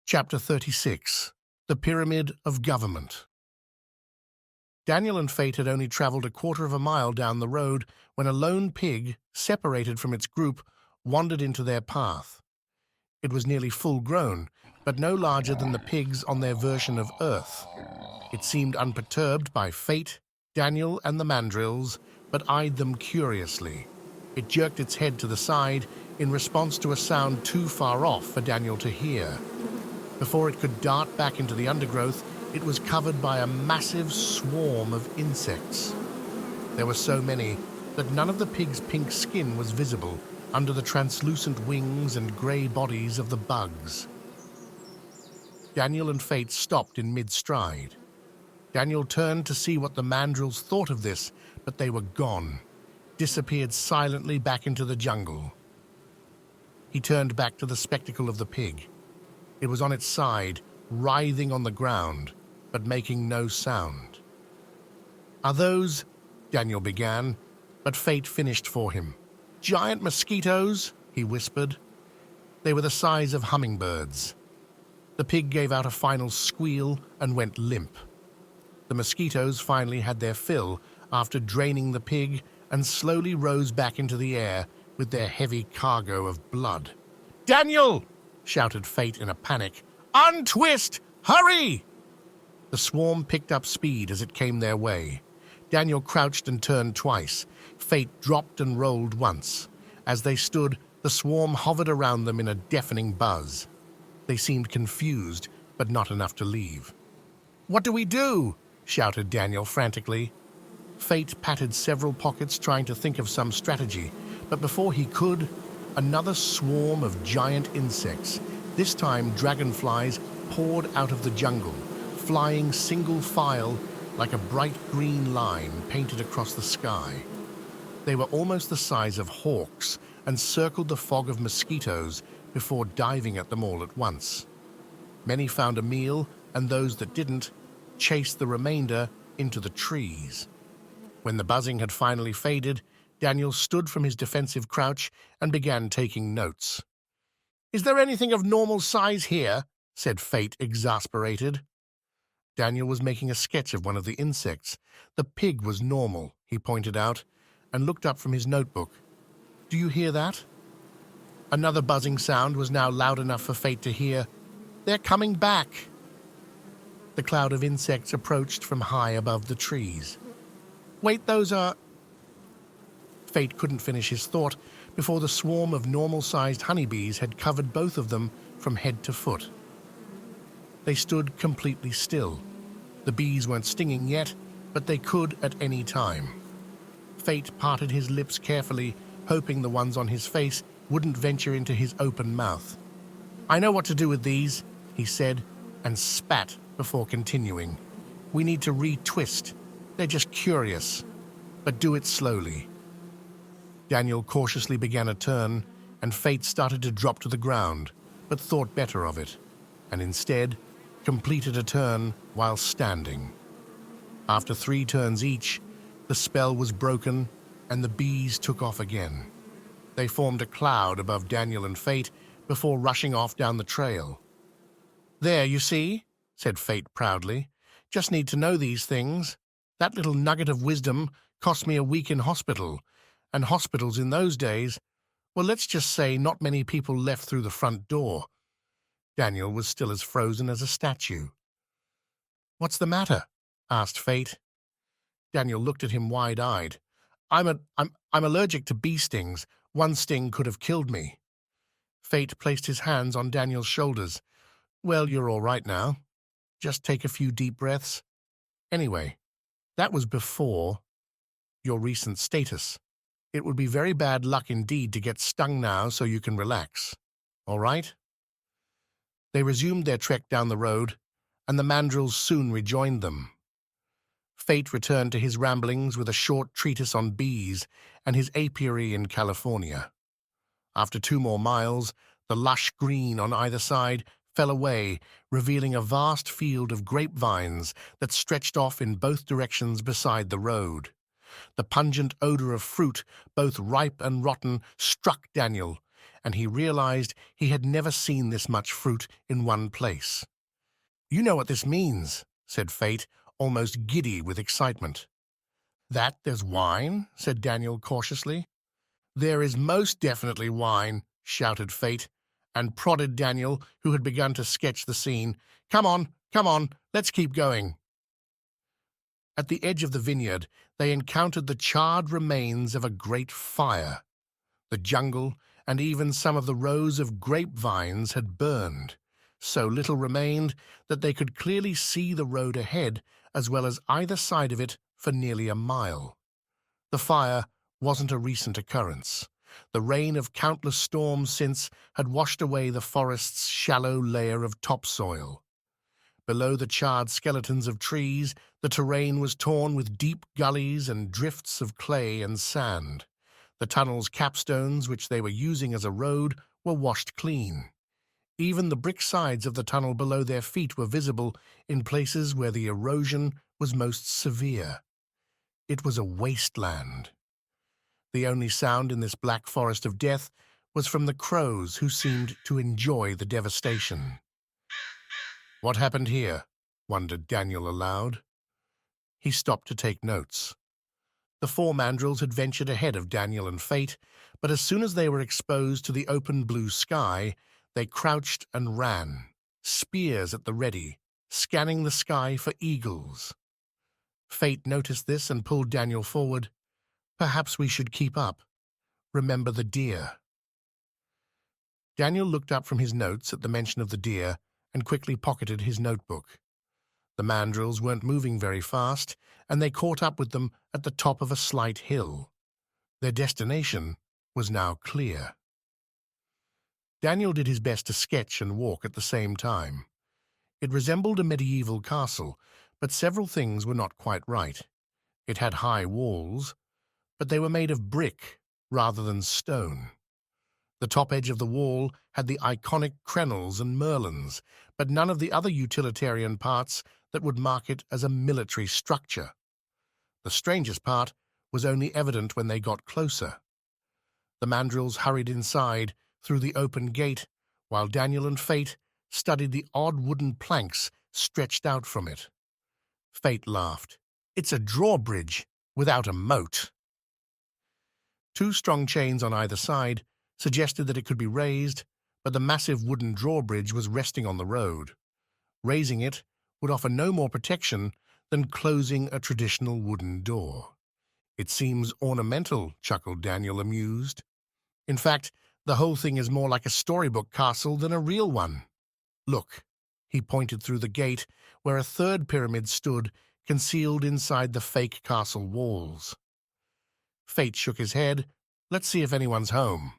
Chapter 36. The Pyramid of Government. Daniel and Fate had only traveled a quarter of a mile down the road when a lone pig, separated from its group, wandered into their path. It was nearly full-grown, but no larger than the pigs on their version of Earth. It seemed unperturbed by Fate, Daniel, and the mandrills, but eyed them curiously. It jerked its head to the side in response to a sound too far off for Daniel to hear. Before it could dart back into the undergrowth, it was covered by a massive swarm of insects. There were so many that none of the pig's pink skin was visible under the translucent wings and grey bodies of the bugs. Daniel and Fate stopped in mid-stride. Daniel turned to see what the mandrills thought of this, but they were gone, disappeared silently back into the jungle. He turned back to the spectacle of the pig. It was on its side, writhing on the ground, but making no sound. "Are those—" Daniel began, but Fate finished for him. "Giant mosquitoes," he whispered. They were the size of hummingbirds. The pig gave out a final squeal and went limp. The mosquitoes finally had their fill after draining the pig and slowly rose back into the air with their heavy cargo of blood. "Daniel!" shouted Fate in a panic. "Untwist! Hurry!" The swarm picked up speed as it came their way. Daniel crouched and turned twice. Fate dropped and rolled once. As they stood, the swarm hovered around them in a deafening buzz. They seemed confused, but not enough to leave. "What do we do?" shouted Daniel frantically. Fate patted several pockets trying to think of some strategy, but before he could, another swarm of giant insects, this time dragonflies, poured out of the jungle, flying single file like a bright green line painted across the sky. They were almost the size of hawks and circled the fog of mosquitoes before diving at them all at once. Many found a meal, and those that didn't chased the remainder into the trees. When the buzzing had finally faded, Daniel stood from his defensive crouch and began taking notes. "Is there anything of normal size here?" said Fate, exasperated. Daniel was making a sketch of one of the insects. The pig was normal, he pointed out, and looked up from his notebook. "Do you hear that?" Another buzzing sound was now loud enough for Fate to hear. "They're coming back!" The cloud of insects approached from high above the trees. "Wait, those are—" Fate couldn't finish his thought before the swarm of normal-sized honeybees had covered both of them from head to foot. They stood completely still. The bees weren't stinging yet, but they could at any time. Fate parted his lips carefully, hoping the ones on his face wouldn't venture into his open mouth. "I know what to do with these," he said, and spat before continuing. "We need to retwist. They're just curious, but do it slowly." Daniel cautiously began a turn, and Fate started to drop to the ground, but thought better of it, and instead completed a turn while standing. After 3 turns each, the spell was broken, and the bees took off again. They formed a cloud above Daniel and Fate before rushing off down the trail. "There, you see," said Fate proudly. "Just need to know these things. That little nugget of wisdom cost me a week in hospital, and hospitals in those days, well, let's just say not many people left through the front door." Daniel was still as frozen as a statue. "What's the matter?" asked Fate. Daniel looked at him wide-eyed. I'm allergic to bee stings. One sting could have killed me." Fate placed his hands on Daniel's shoulders. "Well, you're all right now. Just take a few deep breaths. Anyway, that was before your recent status. It would be very bad luck indeed to get stung now, so you can relax. All right?" They resumed their trek down the road, and the mandrills soon rejoined them. Fate returned to his ramblings with a short treatise on bees and his apiary in California. After 2 more miles, the lush green on either side fell away, revealing a vast field of grapevines that stretched off in both directions beside the road. The pungent odor of fruit, both ripe and rotten, struck Daniel, and he realized he had never seen this much fruit in one place. "You know what this means," said Fate, almost giddy with excitement. "That there's wine?" said Daniel cautiously. "There is most definitely wine," shouted Fate, and prodded Daniel, who had begun to sketch the scene. Come on, let's keep going." At the edge of the vineyard, they encountered the charred remains of a great fire. The jungle and even some of the rows of grapevines had burned. So little remained that they could clearly see the road ahead as well as either side of it for nearly a mile. The fire wasn't a recent occurrence. The rain of countless storms since had washed away the forest's shallow layer of topsoil. Below the charred skeletons of trees, the terrain was torn with deep gullies and drifts of clay and sand. The tunnel's capstones, which they were using as a road, were washed clean. Even the brick sides of the tunnel below their feet were visible in places where the erosion was most severe. It was a wasteland. The only sound in this black forest of death was from the crows, who seemed to enjoy the devastation. "What happened here?" wondered Daniel aloud. He stopped to take notes. The four mandrills had ventured ahead of Daniel and Fate, but as soon as they were exposed to the open blue sky, they crouched and ran, spears at the ready, scanning the sky for eagles. Fate noticed this and pulled Daniel forward. "Perhaps we should keep up. Remember the deer." Daniel looked up from his notes at the mention of the deer and quickly pocketed his notebook. The mandrills weren't moving very fast, and they caught up with them at the top of a slight hill. Their destination was now clear. Daniel did his best to sketch and walk at the same time. It resembled a medieval castle, but several things were not quite right. It had high walls, but they were made of brick rather than stone. The top edge of the wall had the iconic crenels and merlons, but none of the other utilitarian parts that would mark it as a military structure. The strangest part was only evident when they got closer. The mandrills hurried inside through the open gate, while Daniel and Fate studied the odd wooden planks stretched out from it. Fate laughed. "It's a drawbridge without a moat." Two strong chains on either side suggested that it could be raised, but the massive wooden drawbridge was resting on the road. Raising it would offer no more protection than closing a traditional wooden door. "It seems ornamental," chuckled Daniel, amused. "In fact, the whole thing is more like a storybook castle than a real one. Look." He pointed through the gate, where a third pyramid stood, concealed inside the fake castle walls. Fate shook his head. "Let's see if anyone's home."